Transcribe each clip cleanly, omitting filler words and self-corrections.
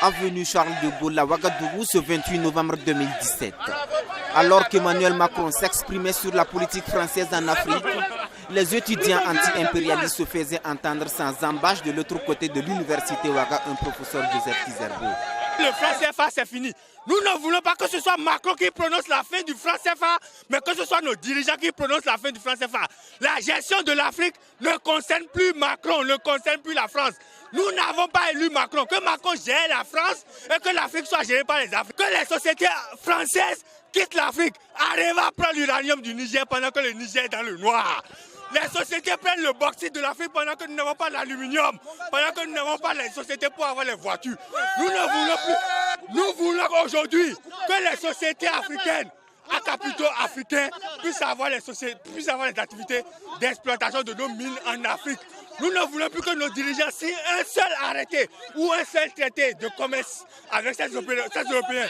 avenue Charles de Gaulle à Ouagadougou ce 28 novembre 2017. Alors qu'Emmanuel Macron s'exprimait sur la politique française en Afrique, les étudiants anti-impérialistes se faisaient entendre sans embâche de l'autre côté de l'université Ouaga, un professeur Joseph Kizerbo. Le franc CFA, c'est fini. Nous ne voulons pas que ce soit Macron qui prononce la fin du franc CFA, mais que ce soit nos dirigeants qui prononcent la fin du franc CFA. La gestion de l'Afrique ne concerne plus Macron, ne concerne plus la France. Nous n'avons pas élu Macron. Que Macron gère la France et que l'Afrique soit gérée par les Africains. Que les sociétés françaises quittent l'Afrique, arrivent à prendre l'uranium du Niger pendant que le Niger est dans le noir. Les sociétés prennent le bauxite de l'Afrique pendant que nous n'avons pas l'aluminium, pendant que nous n'avons pas les sociétés pour avoir les voitures. Nous ne voulons plus. Nous voulons aujourd'hui que les sociétés africaines, à capitaux africains, puissent avoir les activités d'exploitation de nos mines en Afrique. Nous ne voulons plus que nos dirigeants signent un seul arrêté ou un seul traité de commerce avec ces Européens.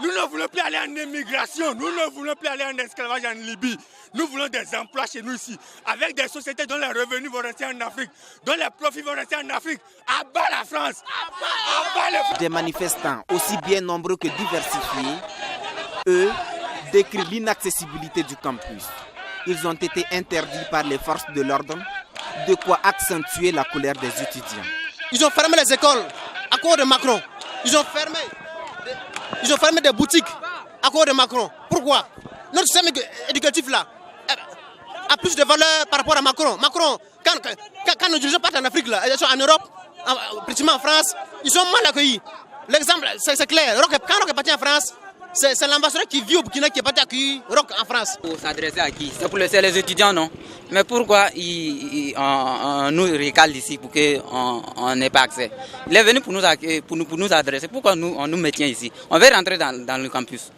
Nous ne voulons plus aller en émigration, nous ne voulons plus aller en esclavage en Libye. Nous voulons des emplois chez nous ici, avec des sociétés dont les revenus vont rester en Afrique, dont les profits vont rester en Afrique. À bas la France, à bas le... Des manifestants aussi bien nombreux que diversifiés, eux, décrivent l'inaccessibilité du campus. Ils ont été interdits par les forces de l'ordre, de quoi accentuer la colère des étudiants. Ils ont fermé les écoles à cause de Macron. Ils ont fermé des boutiques à cause de Macron. Pourquoi? Notre système éducatif là a plus de valeur par rapport à Macron. Macron, quand nos dirigeants partent en Afrique, là, ils sont en Europe, pratiquement en France, ils sont mal accueillis. L'exemple, c'est clair. Quand Roch est parti en France, c'est l'ambassadeur qui vit au Burkina qui est parti accueillir Roch en France. Pour s'adresser à qui? C'est pour laisser les étudiants, non? Mais pourquoi on nous recale ici pour qu'on n'ait pas accès? Il est venu pour nous adresser. Pourquoi on nous maintient ici? On veut rentrer dans le campus.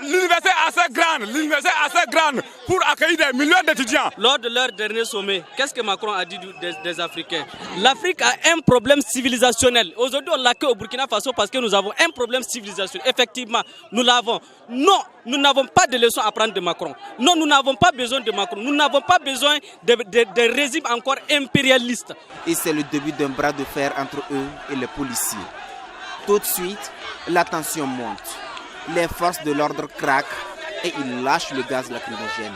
L'université est assez grande pour accueillir des millions d'étudiants. Lors de leur dernier sommet, qu'est-ce que Macron a dit des Africains? L'Afrique a un problème civilisationnel. Aujourd'hui, on l'accueille au Burkina Faso parce que nous avons un problème civilisationnel. Effectivement, nous l'avons. Non, nous n'avons pas de leçons à prendre de Macron. Non, nous n'avons pas besoin de Macron. Nous n'avons pas besoin de régimes encore impérialistes. Et c'est le début d'un bras de fer entre eux et les policiers. Tout de suite, la tension monte. Les forces de l'ordre craquent et ils lâchent le gaz lacrymogène.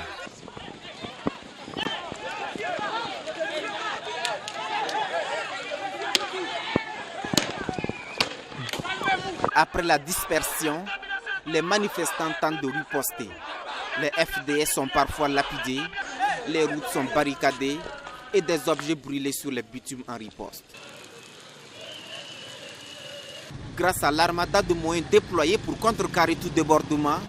Après la dispersion, les manifestants tentent de riposter. Les FDS sont parfois lapidés, les routes sont barricadées et des objets brûlés sur les bitumes en riposte. Grâce à l'armada de moyens déployés pour contrecarrer tout débordement,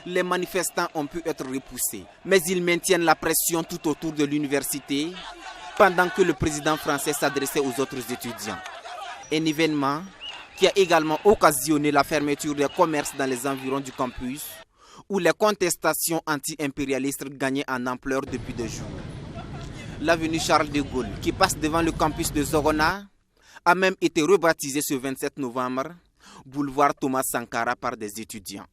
les manifestants ont pu être repoussés. Mais ils maintiennent la pression tout autour de l'université pendant que le président français s'adressait aux autres étudiants. Un événement qui a également occasionné la fermeture des commerces dans les environs du campus, où les contestations anti-impérialistes gagnaient en ampleur depuis 2 jours. L'avenue Charles de Gaulle, qui passe devant le campus de Zorona, a même été rebaptisée ce 27 novembre, boulevard Thomas Sankara par des étudiants.